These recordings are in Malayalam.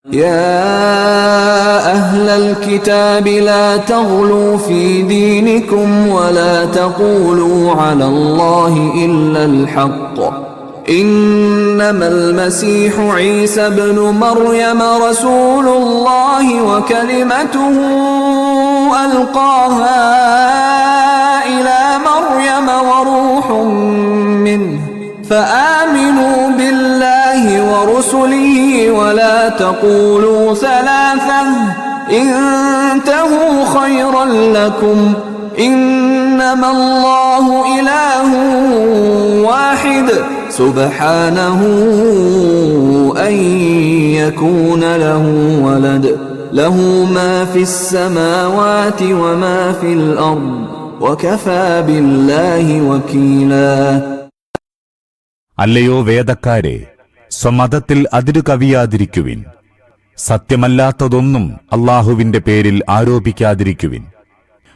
يا أهل الكتاب لا تغلوا في دينكم ولا تقولوا على الله إلا الحق إنما المسيح عيسى ابن مريم رسول الله وكلمته ألقاها إلى مريم وروح منه فآمنوا بالله ورسله ولا تقولوا ثلاثة انتهوا خيرا لكم إنما الله إله واحد سبحانه أن يكون له ولد له ما في السماوات وما في الأرض وكفى بالله وكيلا. അല്ലയോ വേദക്കാരെ, സ്വമതത്തിൽ അതിരു കവിയാതിരിക്കുവിൻ. സത്യമല്ലാത്തതൊന്നും അല്ലാഹുവിന്റെ പേരിൽ ആരോപിക്കാതിരിക്കുവിൻ.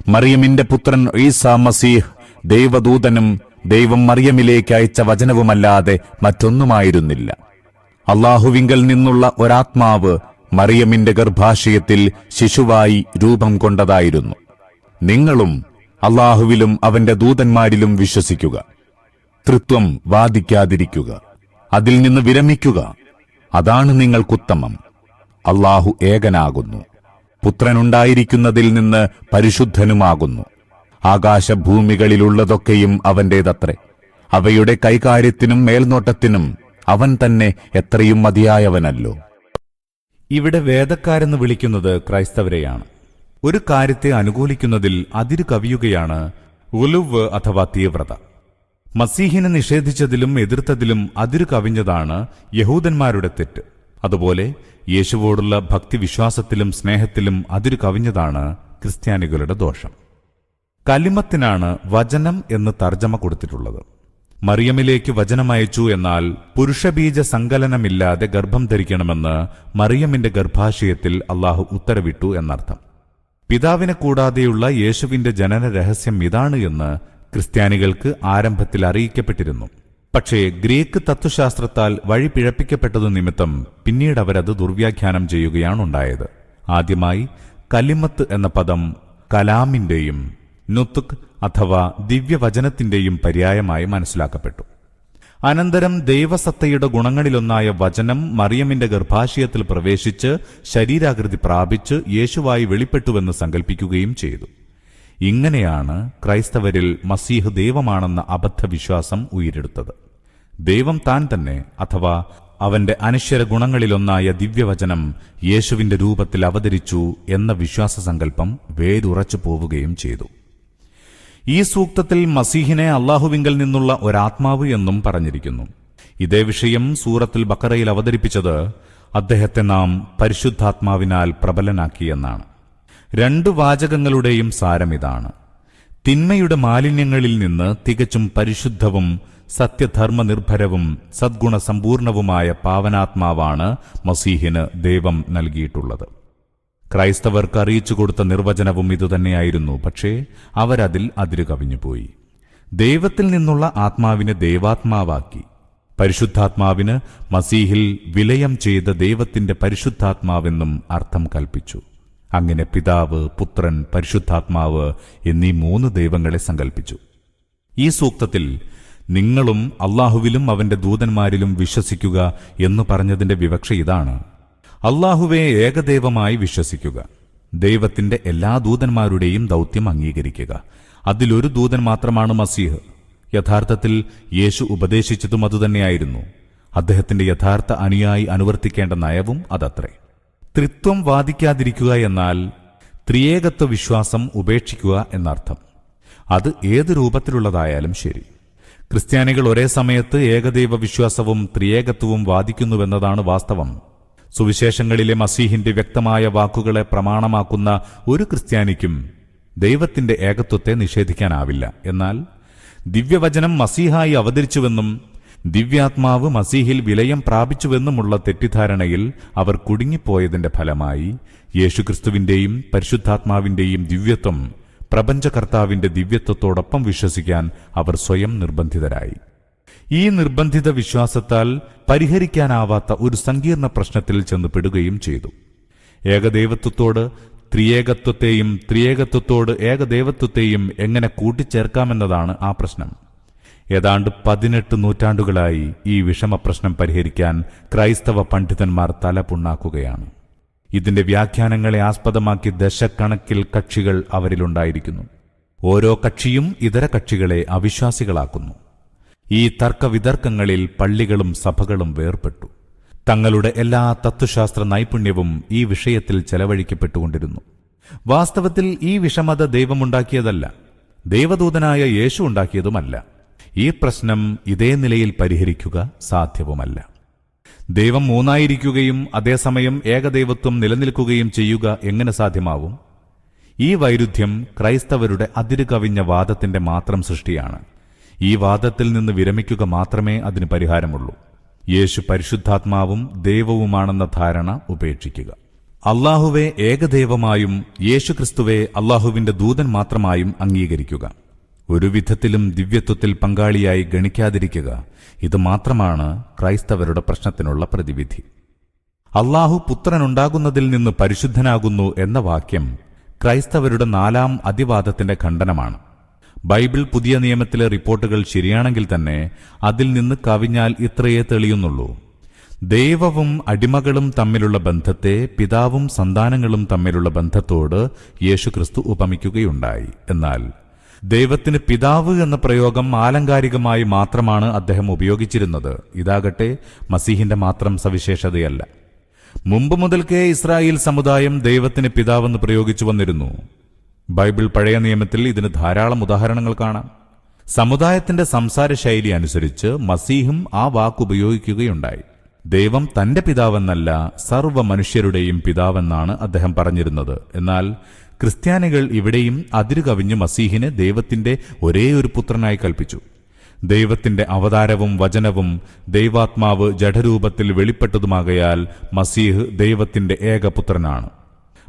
മറിയമിന്റെ പുത്രൻ ഈസാ മസീഹ് ദൈവദൂതനും ദൈവം മറിയമിലേക്ക് അയച്ച വചനവുമല്ലാതെ മറ്റൊന്നുമായിരുന്നില്ല. അല്ലാഹുവിങ്കൽ നിന്നുള്ള ഒരാത്മാവ് മറിയമിന്റെ ഗർഭാശയത്തിൽ ശിശുവായി രൂപം കൊണ്ടതായിരുന്നു. നിങ്ങളും അല്ലാഹുവിലും അവന്റെ ദൂതന്മാരിലും വിശ്വസിക്കുക. തൃത്വം വാദിക്കാതിരിക്കുക. അതിൽ നിന്ന് വിരമിക്കുക. അതാണ് നിങ്ങൾക്കുത്തമം. അല്ലാഹു ഏകനാകുന്നു. പുത്രനുണ്ടായിരിക്കുന്നതിൽ നിന്ന് പരിശുദ്ധനുമാകുന്നു. ആകാശഭൂമികളിലുള്ളതൊക്കെയും അവന്റേതത്രേ. അവയുടെ കൈകാര്യത്തിനും മേൽനോട്ടത്തിനും അവൻ തന്നെ എത്രയും മതിയായവനല്ലോ. ഇവിടെ വേദക്കാരെന്ന് വിളിക്കുന്നത് ക്രൈസ്തവരെയാണ്. ഒരു കാര്യത്തെ അനുകൂലിക്കുന്നതിൽ അതിരു കവിയുകയാണ് ഉലുവ് അഥവാ തീവ്രത. മസീഹിനെ നിഷേധിച്ചതിലും എതിർത്തതിലും അതിരു കവിഞ്ഞതാണ് യഹൂദന്മാരുടെ തെറ്റ്. അതുപോലെ യേശുവോടുള്ള ഭക്തിവിശ്വാസത്തിലും സ്നേഹത്തിലും അതിരു കവിഞ്ഞതാണ് ക്രിസ്ത്യാനികളുടെ ദോഷം. കലിമത്തിനാണ് വചനം എന്ന് തർജ്ജമ കൊടുത്തിട്ടുള്ളത്. മറിയമിലേക്ക് വചനമയച്ചു എന്നാൽ പുരുഷബീജ സങ്കലനമില്ലാതെ ഗർഭം ധരിക്കണമെന്ന് മറിയമിന്റെ ഗർഭാശയത്തിൽ അല്ലാഹു ഉത്തരവിട്ടു എന്നർത്ഥം. പിതാവിനെ കൂടാതെയുള്ള യേശുവിന്റെ ജനന രഹസ്യം ഇതാണ് എന്ന് ക്രിസ്ത്യാനികൾക്ക് ആരംഭത്തിൽ അറിയിക്കപ്പെട്ടിരുന്നു. പക്ഷേ ഗ്രീക്ക് തത്വശാസ്ത്രത്താൽ വഴി പിഴപ്പിക്കപ്പെട്ടതു നിമിത്തം പിന്നീട് അവരത് ദുർവ്യാഖ്യാനം ചെയ്യുകയാണുണ്ടായത്. ആദ്യമായി കലിമത്ത് എന്ന പദം കലാമിന്റെയും നുത്ക് അഥവാ ദിവ്യവചനത്തിന്റെയും പര്യായമായി മനസ്സിലാക്കപ്പെട്ടു. അനന്തരം ദൈവസത്തയുടെ ഗുണങ്ങളിലൊന്നായ വചനം മറിയമിന്റെ ഗർഭാശയത്തിൽ പ്രവേശിച്ച് ശരീരാകൃതി പ്രാപിച്ച് യേശുവായി വെളിപ്പെട്ടുവെന്ന് സങ്കൽപ്പിക്കുകയും ചെയ്തു. ഇങ്ങനെയാണ് ക്രൈസ്തവരിൽ മസീഹ് ദൈവമാണെന്ന അബദ്ധവിശ്വാസം ഉയരെടുത്തത്. ദൈവം താൻ തന്നെ അഥവാ അവന്റെ അനശ്വര ഗുണങ്ങളിലൊന്നായ ദിവ്യവചനം യേശുവിന്റെ രൂപത്തിൽ അവതരിച്ചു എന്ന വിശ്വാസസങ്കല്പം വേരുറച്ചു പോവുകയും ചെയ്തു. ഈ സൂക്തത്തിൽ മസീഹിനെ അല്ലാഹുവിങ്കൽ നിന്നുള്ള ഒരാത്മാവ് എന്നും പറഞ്ഞിരിക്കുന്നു. ഇതേ വിഷയം സൂറത്തുൽ ബഖറയിൽ അവതരിപ്പിച്ചത് അദ്ദേഹത്തെ നാം പരിശുദ്ധാത്മാവിനാൽ പ്രബലനാക്കിയെന്നാണ്. രണ്ടു വാചകങ്ങളുടെയും സാരമിതാണ്. തിന്മയുടെ മാലിന്യങ്ങളിൽ നിന്ന് തികച്ചും പരിശുദ്ധവും സത്യധർമ്മനിർഭരവും സദ്ഗുണസമ്പൂർണവുമായ പാവനാത്മാവാണ് മസീഹിന് ദൈവം നൽകിയിട്ടുള്ളത്. ക്രൈസ്തവർക്ക് അറിയിച്ചു കൊടുത്ത നിർവചനവും ഇതുതന്നെയായിരുന്നു. പക്ഷേ അവരതിൽ അതിരു കവിഞ്ഞുപോയി. ദൈവത്തിൽ നിന്നുള്ള ആത്മാവിനെ ദൈവാത്മാവാക്കി. പരിശുദ്ധാത്മാവിന് മസീഹിൽ വിലയം ചെയ്ത ദൈവത്തിന്റെ പരിശുദ്ധാത്മാവെന്നും അർത്ഥം കൽപ്പിച്ചു. അങ്ങനെ പിതാവ്, പുത്രൻ, പരിശുദ്ധാത്മാവ് എന്നീ മൂന്ന് ദൈവങ്ങളെ സങ്കൽപ്പിച്ചു. ഈ സൂക്തത്തിൽ നിങ്ങളും അല്ലാഹുവിലും അവന്റെ ദൂതന്മാരിലും വിശ്വസിക്കുക എന്ന് പറഞ്ഞതിന്റെ വിവക്ഷ ഇതാണ്: അല്ലാഹുവെ ഏകദൈവമായി വിശ്വസിക്കുക, ദൈവത്തിന്റെ എല്ലാ ദൂതന്മാരുടെയും ദൗത്യം അംഗീകരിക്കുക. അതിലൊരു ദൂതൻ മാത്രമാണ് മസീഹ്. യഥാർത്ഥത്തിൽ യേശു ഉപദേശിച്ചതും അതുതന്നെയായിരുന്നു. അദ്ദേഹത്തിന്റെ യഥാർത്ഥ അനുയായി അനുവർത്തിക്കേണ്ട നയവും അതത്രേ. ത്രിത്വം വാദിക്കാതിരിക്കുക എന്നാൽ ത്രിയേകത്വ വിശ്വാസം ഉപേക്ഷിക്കുക എന്നർത്ഥം. അത് ഏത് രൂപത്തിലുള്ളതായാലും ശരി. ക്രിസ്ത്യാനികൾ ഒരേ സമയത്ത് ഏകദൈവ വിശ്വാസവും ത്രിയേകത്വവും വാദിക്കുന്നുവെന്നതാണ് വാസ്തവം. സുവിശേഷങ്ങളിലെ മസീഹിന്റെ വ്യക്തമായ വാക്കുകളെ പ്രമാണമാക്കുന്ന ഒരു ക്രിസ്ത്യാനിക്കും ദൈവത്തിന്റെ ഏകത്വത്തെ നിഷേധിക്കാനാവില്ല. എന്നാൽ ദിവ്യവചനം മസീഹായി അവതരിച്ചുവെന്നും ദിവ്യാത്മാവ് മസീഹിൽ വിലയം പ്രാപിച്ചുവെന്നുമുള്ള തെറ്റിദ്ധാരണയിൽ അവർ കുടുങ്ങിപ്പോയതിന്റെ ഫലമായി യേശുക്രിസ്തുവിന്റെയും പരിശുദ്ധാത്മാവിന്റെയും ദിവ്യത്വം പ്രപഞ്ചകർത്താവിന്റെ ദിവ്യത്വത്തോടൊപ്പം വിശ്വസിക്കാൻ അവർ സ്വയം നിർബന്ധിതരായി. ഈ നിർബന്ധിത വിശ്വാസത്താൽ പരിഹരിക്കാനാവാത്ത ഒരു സങ്കീർണ പ്രശ്നത്തിൽ ചെന്ന് പെടുകയും ചെയ്തു. ഏകദൈവത്വത്തോട് ത്രിയേകത്വത്തെയും ത്രിയേകത്വത്തോട് ഏകദൈവത്വത്തെയും എങ്ങനെ കൂട്ടിച്ചേർക്കാമെന്നതാണ് ആ പ്രശ്നം. ഏതാണ്ട് 18 നൂറ്റാണ്ടുകളായി ഈ വിഷമപ്രശ്നം പരിഹരിക്കാൻ ക്രൈസ്തവ പണ്ഡിതന്മാർ തലപുണ്ണാക്കുകയാണ്. ഇതിന്റെ വ്യാഖ്യാനങ്ങളെ ആസ്പദമാക്കി ദശക്കണക്കിൽ കക്ഷികൾ അവരിലുണ്ടായിരിക്കുന്നു. ഓരോ കക്ഷിയും ഇതര കക്ഷികളെ അവിശ്വാസികളാക്കുന്നു. ഈ തർക്കവിതർക്കങ്ങളിൽ പള്ളികളും സഭകളും വേർപെട്ടു. തങ്ങളുടെ എല്ലാ തത്വശാസ്ത്ര നൈപുണ്യവും ഈ വിഷയത്തിൽ ചെലവഴിക്കപ്പെട്ടുകൊണ്ടിരുന്നു. വാസ്തവത്തിൽ ഈ വിഷമത ദൈവമുണ്ടാക്കിയതല്ല, ദൈവദൂതനായ യേശു ഉണ്ടാക്കിയതുമല്ല. ഈ പ്രശ്നം ഇതേ നിലയിൽ പരിഹരിക്കുക സാധ്യവുമല്ല. ദൈവം മൂന്നായിരിക്കുകയും അതേസമയം ഏകദൈവത്വം നിലനിൽക്കുകയും ചെയ്യുക എങ്ങനെ സാധ്യമാവും? ഈ വൈരുദ്ധ്യം ക്രൈസ്തവരുടെ അതിരുകവിഞ്ഞ വാദത്തിന്റെ മാത്രം സൃഷ്ടിയാണ്. ഈ വാദത്തിൽ നിന്ന് വിരമിക്കുക മാത്രമേ അതിന് പരിഹാരമുള്ളൂ. യേശു പരിശുദ്ധാത്മാവും ദൈവവുമാണെന്ന ധാരണ ഉപേക്ഷിക്കുക. അള്ളാഹുവെ ഏകദൈവമായും യേശുക്രിസ്തുവെ അള്ളാഹുവിന്റെ ദൂതൻ മാത്രമായും അംഗീകരിക്കുക. ഒരു വിധത്തിലും ദിവ്യത്വത്തിൽ പങ്കാളിയായി ഗണിക്കാതിരിക്കുക. ഇത് മാത്രമാണ് ക്രൈസ്തവരുടെ പ്രശ്നത്തിനുള്ള പ്രതിവിധി. അള്ളാഹു പുത്രനുണ്ടാകുന്നതിൽ നിന്ന് പരിശുദ്ധനാകുന്നു എന്ന വാക്യം ക്രൈസ്തവരുടെ 4ാം അതിവാദത്തിന്റെ ഖണ്ഡനമാണ്. ബൈബിൾ പുതിയ നിയമത്തിലെ റിപ്പോർട്ടുകൾ ശരിയാണെങ്കിൽ തന്നെ അതിൽ നിന്ന് കവിഞ്ഞാൽ ഇത്രയേ തെളിയുന്നുള്ളൂ. ദൈവവും അടിമകളും തമ്മിലുള്ള ബന്ധത്തെ പിതാവും സന്താനങ്ങളും തമ്മിലുള്ള ബന്ധത്തോട് യേശുക്രിസ്തു ഉപമിക്കുകയുണ്ടായി. എന്നാൽ ദൈവത്തിന് പിതാവ് എന്ന പ്രയോഗം ആലങ്കാരികമായി മാത്രമാണ് അദ്ദേഹം ഉപയോഗിച്ചിരുന്നത്. ഇതാകട്ടെ മസീഹിന്റെ മാത്രം സവിശേഷതയല്ല. മുമ്പ് മുതൽക്കേ ഇസ്രായേൽ സമുദായം ദൈവത്തിന് പിതാവെന്ന് പ്രയോഗിച്ചു വന്നിരുന്നു. ബൈബിൾ പഴയ നിയമത്തിൽ ഇതിന് ധാരാളം ഉദാഹരണങ്ങൾ കാണാം. സമുദായത്തിന്റെ സംസാര ശൈലി അനുസരിച്ച് മസീഹും ആ വാക്കുപയോഗിക്കുകയുണ്ടായി. ദൈവം തന്റെ പിതാവെന്നല്ല, സർവ്വ മനുഷ്യരുടെയും പിതാവെന്നാണ് അദ്ദേഹം പറഞ്ഞിരുന്നത്. എന്നാൽ ക്രിസ്ത്യാനികൾ ഇവിടെയും അതിരുകവിഞ്ഞ് മസീഹിനെ ദൈവത്തിന്റെ ഒരേ ഒരു പുത്രനായി കൽപ്പിച്ചു. ദൈവത്തിന്റെ അവതാരവും വചനവും ദൈവാത്മാവ് ജഡരൂപത്തിൽ വെളിപ്പെട്ടതുമാകയാൽ മസീഹ് ദൈവത്തിന്റെ ഏകപുത്രനാണ്.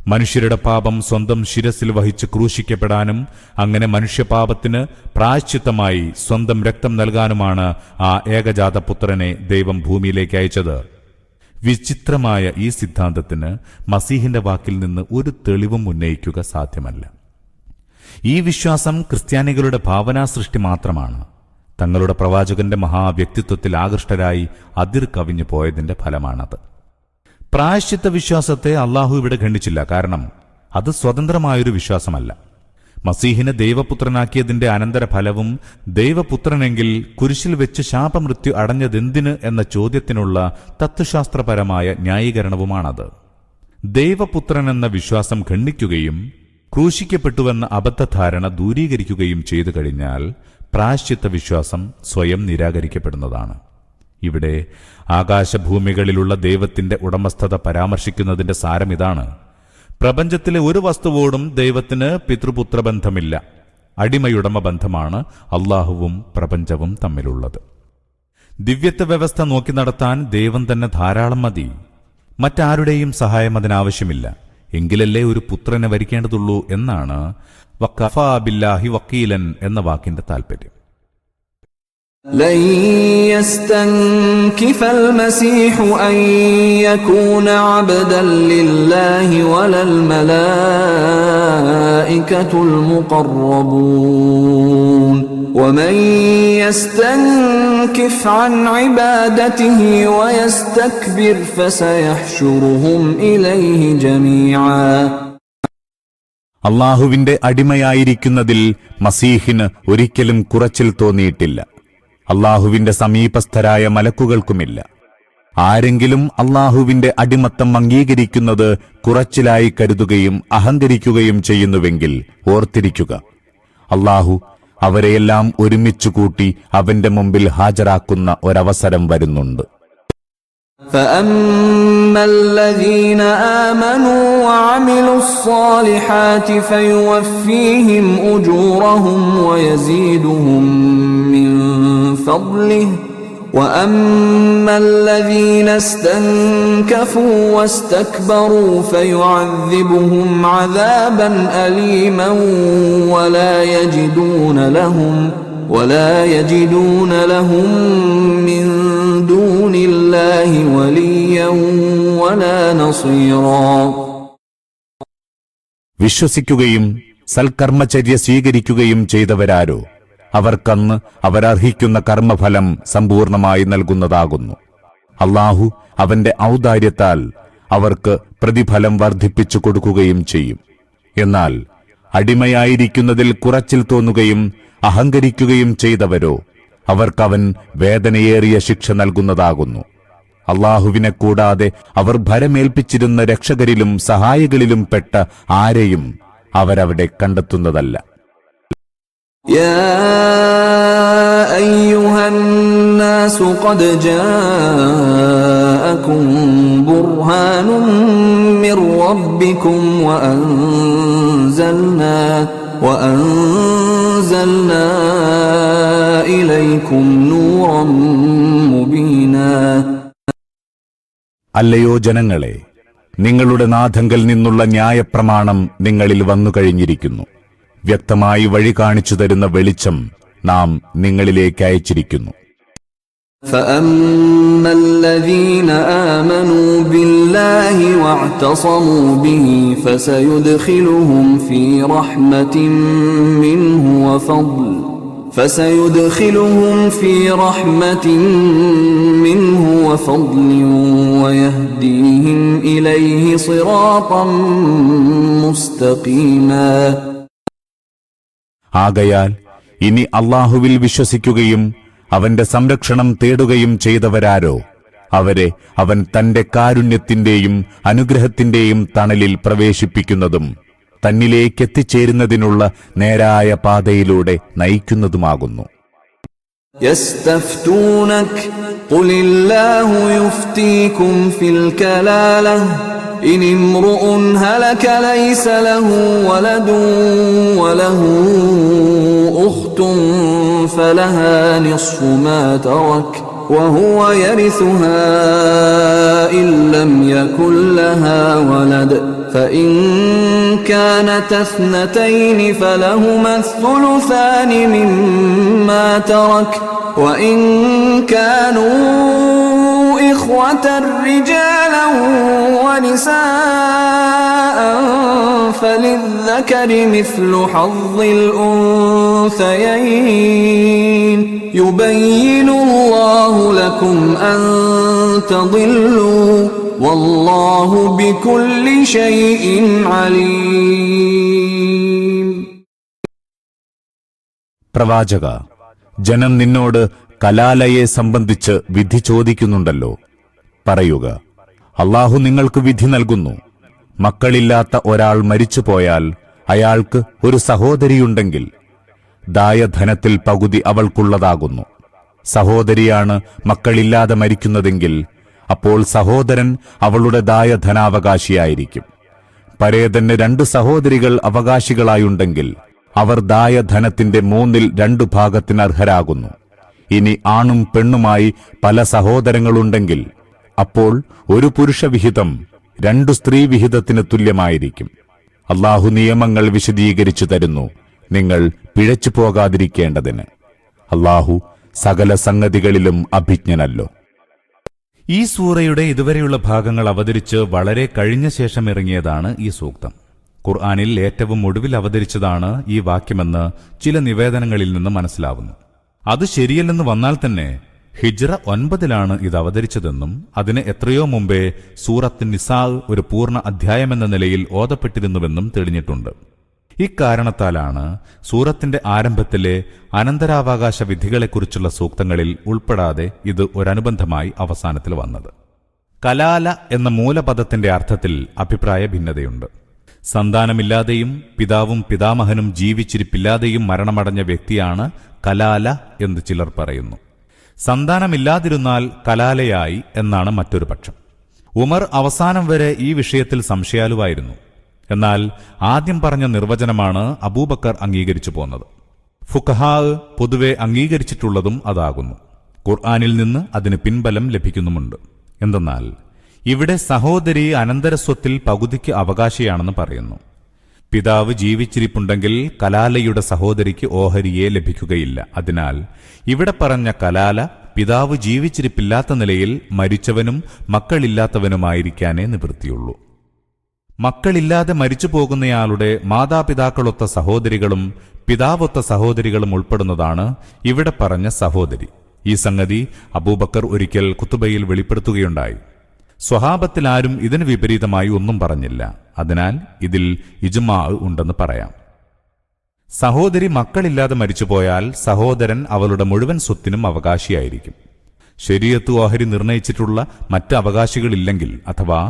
മനുഷ്യരുടെ പാപം സ്വന്തം ശിരസിൽ വഹിച്ച് ക്രൂശിക്കപ്പെടാനും അങ്ങനെ മനുഷ്യപാപത്തിന് പ്രായശ്ചിത്തമായി സ്വന്തം രക്തം നൽകാനുമാണ് ആ ഏകജാതപുത്രനെ ദൈവം ഭൂമിയിലേക്ക് അയച്ചത്. വിചിത്രമായ ഈ സിദ്ധാന്തത്തിന് മസീഹിന്റെ വാക്കിൽ നിന്ന് ഒരു തെളിവും ഉന്നയിക്കുക സാധ്യമല്ല. ഈ വിശ്വാസം ക്രിസ്ത്യാനികളുടെ ഭാവനാസൃഷ്ടി മാത്രമാണ്. തങ്ങളുടെ പ്രവാചകന്റെ മഹാവ്യക്തിത്വത്തിൽ ആകൃഷ്ടരായി അതിർ കവിഞ്ഞു പോയതിന്റെ ഫലമാണത്. പ്രായശ്ചിത്ത വിശ്വാസത്തെ അള്ളാഹു ഇവിടെ ഖണ്ഡിച്ചില്ല. കാരണം അത് സ്വതന്ത്രമായൊരു വിശ്വാസമല്ല. മസീഹിനെ ദൈവപുത്രനാക്കിയതിന്റെ അനന്തരഫലവും ദൈവപുത്രനെങ്കിൽ കുരിശിൽ വെച്ച് ശാപമൃത്യു അടഞ്ഞതെന്തിന് എന്ന ചോദ്യത്തിനുള്ള തത്വശാസ്ത്രപരമായ ന്യായീകരണവുമാണത്. ദൈവപുത്രനെന്ന വിശ്വാസം ഖണ്ഡിക്കുകയും ക്രൂശിക്കപ്പെട്ടുവെന്ന അബദ്ധധാരണ ദൂരീകരിക്കുകയും ചെയ്തു കഴിഞ്ഞാൽ പ്രായശ്ചിത്ത വിശ്വാസം സ്വയം നിരാകരിക്കപ്പെടുന്നതാണ്. ഇവിടെ ആകാശഭൂമികളിലുള്ള ദൈവത്തിന്റെ ഉടമസ്ഥത പരാമർശിക്കുന്നതിന്റെ സാരമിതാണ്. പ്രപഞ്ചത്തിലെ ഒരു വസ്തുവോടും ദൈവത്തിന് പിതൃപുത്രബന്ധമില്ല. അടിമയുടമ ബന്ധമാണ് അള്ളാഹുവും പ്രപഞ്ചവും തമ്മിലുള്ളത്. ദിവ്യത്വ വ്യവസ്ഥ നോക്കി നടത്താൻ ദൈവം തന്നെ ധാരാളം മതി. മറ്റാരുടെയും സഹായം അതിനാവശ്യമില്ല. എങ്കിലല്ലേ ഒരു പുത്രനെ വരിക്കേണ്ടതുള്ളൂ എന്നാണ് വഖഫാ ബില്ലാഹി വക്കീലൻ എന്ന വാക്കിന്റെ താൽപര്യം. لن يستنكف المسيح أن يكون عبدا لله ولا الملائكة المقربون ومن يستنكف عن عبادته ويستكبر فسيحشرهم إليه جميعا. അള്ളാഹുവിന്റെ അടിമയായിരിക്കുന്നതിൽ മസീഹിന് ഒരിക്കലും കുറച്ചിൽ തോന്നിയിട്ടില്ല. അള്ളാഹുവിന്റെ സമീപസ്ഥരായ മലക്കുകൾക്കുമില്ല. ആരെങ്കിലും അള്ളാഹുവിന്റെ അടിമത്തം അംഗീകരിക്കുന്നത് കുറച്ചിലായി കരുതുകയും അഹങ്കരിക്കുകയും ചെയ്യുന്നുവെങ്കിൽ ഓർത്തിരിക്കുക, അള്ളാഹു അവരെയെല്ലാം ഒരുമിച്ചു കൂട്ടി അവന്റെ മുമ്പിൽ ഹാജരാക്കുന്ന ഒരവസരം വരുന്നുണ്ട്. فَأَمَّا الَّذِينَ آمَنُوا وَعَمِلُوا الصَّالِحَاتِ فَيُوَفِّيهِمْ أُجُورَهُمْ وَيَزِيدُهُم مِّن فَضْلِهِ وَأَمَّا الَّذِينَ اسْتَنكَفُوا وَاسْتَكْبَرُوا فَيُعَذِّبُهُمْ عَذَابًا أَلِيمًا ولا يجدون لهم من دون الله وليا ولا نصيرا. വിശ്വസിക്കുകയും സൽക്കർമ്മചര്യ സ്വീകരിക്കുകയും ചെയ്തവരാരോ അവർക്കന്ന് അവരർഹിക്കുന്ന കർമ്മഫലം സമ്പൂർണമായി നൽകുന്നതാകുന്നു. അല്ലാഹു അവന്റെ ഔദാര്യത്താൽ അവർക്ക് പ്രതിഫലം വർദ്ധിപ്പിച്ചു കൊടുക്കുകയും ചെയ്യും. എന്നാൽ അടിമയായിരിക്കുന്നതിൽ കുറച്ചിൽ തോന്നുകയും അഹങ്കരിക്കുകയും ചെയ്തവരോ അവർക്കവൻ വേദനയേറിയ ശിക്ഷ നൽകുന്നതാകുന്നു. അല്ലാഹുവിനെ കൂടാതെ അവർ ഭരമേൽപ്പിച്ചിരുന്ന രക്ഷകരിലും സഹായികളിലും പെട്ട ആരെയും അവരവിടെ കണ്ടെത്തുന്നതല്ല. يا أيها الناس قد جاءكم برهان من ربكم وأنزلنا إليكم نورا مبينا. അല്ലയോ ജനങ്ങളെ, നിങ്ങളുടെ നാഥങ്കൽ നിന്നുള്ള ന്യായപ്രമാണം നിങ്ങളിൽ വന്നുകഴിഞ്ഞിരിക്കുന്നു. വ്യക്തമായി വഴി കാണിച്ചു തരുന്ന വെളിച്ചം നാം നിങ്ങളിലേക്ക് അയച്ചിരിക്കുന്നു. فأما الذين آمنوا بالله واعتصموا به فسيدخلهم في رحمة منه وفضل ويهديهم إليه صراطا مستقيما. ആകയാൽ ഇനി അല്ലാഹുവിൽ വിശ്വസിക്കുകയും അവന്റെ സംരക്ഷണം തേടുകയും ചെയ്തവരാരോ അവരെ അവൻ തന്റെ കാരുണ്യത്തിന്റെയും അനുഗ്രഹത്തിന്റെയും തണലിൽ പ്രവേശിപ്പിക്കുന്നതും തന്നിലേക്കെത്തിച്ചേരുന്നതിനുള്ള നേരായ പാതയിലൂടെ നയിക്കുന്നതുമാകുന്നു. يستفتونك قل الله يفتيكم في الكلالة إن امرؤ هلك ليس له ولد وله أخت فلها نصف ما ترك وهو يرثها إن لم يكن لها ولد فإن كانت اثنتين فلهما الثلثان مما ترك وإن كانوا إخوة رجالا ونساء فللذكر مثل حظ الأنثيين يبين الله لكم أن تضلوا والله بكل شيء عليم. പ്രവാചക, ജനം നിന്നോട് കലാലയെ സംബന്ധിച്ച് വിധി ചോദിക്കുന്നുണ്ടല്ലോ. പറയുക, അല്ലാഹു നിങ്ങൾക്ക് വിധി നൽകുന്നു. മക്കളില്ലാത്ത ഒരാൾ മരിച്ചുപോയാൽ അയാൾക്ക് ഒരു സഹോദരിയുണ്ടെങ്കിൽ ദായധനത്തിൽ പകുതി അവൾക്കുള്ളതാകുന്നു. സഹോദരിയാണ് മക്കളില്ലാതെ മരിക്കുന്നതെങ്കിൽ അപ്പോൾ സഹോദരൻ അവളുടെ ദായധനാവകാശിയായിരിക്കും. പരേതന് 2 സഹോദരികൾ അവകാശികളായുണ്ടെങ്കിൽ അവർ ദായധനത്തിന്റെ 2 ഭാഗത്തിന് അർഹരാകുന്നു. ഇനി ആണും പെണ്ണുമായി പല സഹോദരങ്ങളുണ്ടെങ്കിൽ അപ്പോൾ ഒരു പുരുഷവിഹിതം 2 സ്ത്രീവിഹിതത്തിന് തുല്യമായിരിക്കും. അല്ലാഹു നിയമങ്ങൾ വിശദീകരിച്ചു തരുന്നു, നിങ്ങൾ പിഴച്ചു പോകാതിരിക്കേണ്ടതിന്. അല്ലാഹു സകല സംഗതികളിലും അഭിജ്ഞനല്ലോ. ഈ സൂറയുടെ ഇതുവരെയുള്ള ഭാഗങ്ങൾ അവതരിച്ച് വളരെ കഴിഞ്ഞ ശേഷം ഇറങ്ങിയതാണ് ഈ സൂക്തം. ഖുർആനിൽ ഏറ്റവും ഒടുവിൽ അവതരിച്ചതാണ് ഈ വാക്യമെന്ന് ചില നിവേദനങ്ങളിൽ നിന്ന് മനസ്സിലാവുന്നു. അത് ശരിയല്ലെന്ന് വന്നാൽ തന്നെ ഹിജ്റ 9 ഇത് അവതരിച്ചതെന്നും അതിന് എത്രയോ മുമ്പേ സൂറത്ത് നിസാ ഒരു പൂർണ്ണ അധ്യായമെന്ന നിലയിൽ ഓതപ്പെട്ടിരുന്നുവെന്നും തെളിഞ്ഞിട്ടുണ്ട്. ഇക്കാരണത്താലാണ് സൂറത്തിന്റെ ആരംഭത്തിലെ അനന്തരാവകാശ വിധികളെക്കുറിച്ചുള്ള സൂക്തങ്ങളിൽ ഉൾപ്പെടാതെ ഇത് ഒരനുബന്ധമായി അവസാനത്തിൽ വന്നത്. കലാല എന്ന മൂലപദത്തിന്റെ അർത്ഥത്തിൽ അഭിപ്രായ ഭിന്നതയുണ്ട്. സന്താനമില്ലാതെയും പിതാവും പിതാമഹനും ജീവിച്ചിരിപ്പില്ലാതെയും മരണമടഞ്ഞ വ്യക്തിയാണ് കലാല എന്ന് ചിലർ പറയുന്നു. സന്താനമില്ലാതിരുന്നാൽ കലാലയായി എന്നാണ് മറ്റൊരു പക്ഷം. ഉമർ അവസാനം വരെ ഈ വിഷയത്തിൽ സംശയാലുവായിരുന്നു. എന്നാൽ ആദ്യം പറഞ്ഞ നിർവചനമാണ് അബൂബക്കർ അംഗീകരിച്ചു പോന്നത്. ഫുഖഹാ പൊതുവെ അംഗീകരിച്ചിട്ടുള്ളതും അതാകുന്നു. ഖുർആനിൽ നിന്ന് അതിന് പിൻബലം ലഭിക്കുന്നുമുണ്ട്. എന്തെന്നാൽ ഇവിടെ സഹോദരി അനന്തരസ്വത്തിൽ പകുതിക്ക് അവകാശിയാണെന്ന് പറയുന്നു. പിതാവ് ജീവിച്ചിരിപ്പുണ്ടെങ്കിൽ കലാലയുടെ സഹോദരിക്ക് ഓഹരിയെ ലഭിക്കുകയില്ല. അതിനാൽ ഇവിടെ പറഞ്ഞ കലാല പിതാവ് ജീവിച്ചിരിപ്പില്ലാത്ത നിലയിൽ മരിച്ചവനും മക്കളില്ലാത്തവനുമായിരിക്കാനേ നിവൃത്തിയുള്ളൂ. മക്കളില്ലാതെ മരിച്ചു പോകുന്നയാളുടെ മാതാപിതാക്കളൊത്ത സഹോദരികളും പിതാവൊത്ത സഹോദരികളും ഉൾപ്പെടുന്നതാണ് ഇവിടെ പറഞ്ഞ സഹോദരി. ഈ സംഗതി അബൂബക്കർ ഒരിക്കൽ ഖുതുബയിൽ വെളിപ്പെടുത്തുകയുണ്ടായി. സ്വഹാബത്തിൽ ആരും ഇതിന് വിപരീതമായി ഒന്നും പറഞ്ഞില്ല. അതിനാൽ ഇതിൽ ഇജ്മാ ഉണ്ടെന്ന് പറയാം. സഹോദരി മക്കളില്ലാതെ മരിച്ചുപോയാൽ സഹോദരൻ അവളുടെ മുഴുവൻ സ്വത്തിനും അവകാശിയായിരിക്കും. ശരീഅത്ത് ഓഹരി നിർണയിച്ചിട്ടുള്ള മറ്റ് അവകാശികളില്ലെങ്കിൽ അഥവാ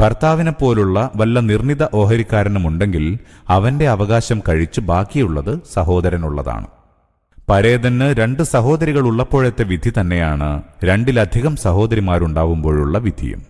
ഭർത്താവിനെപ്പോലുള്ള വല്ല നിർണിത ഓഹരിക്കാരനുമുണ്ടെങ്കിൽ അവന്റെ അവകാശം കഴിച്ച് ബാക്കിയുള്ളത് സഹോദരനുള്ളതാണ്. പരേതന് 2 സഹോദരികൾ ഉള്ളപ്പോഴത്തെ വിധി തന്നെയാണ് 2-ലധികം സഹോദരിമാരുണ്ടാവുമ്പോഴുള്ള വിധിയും.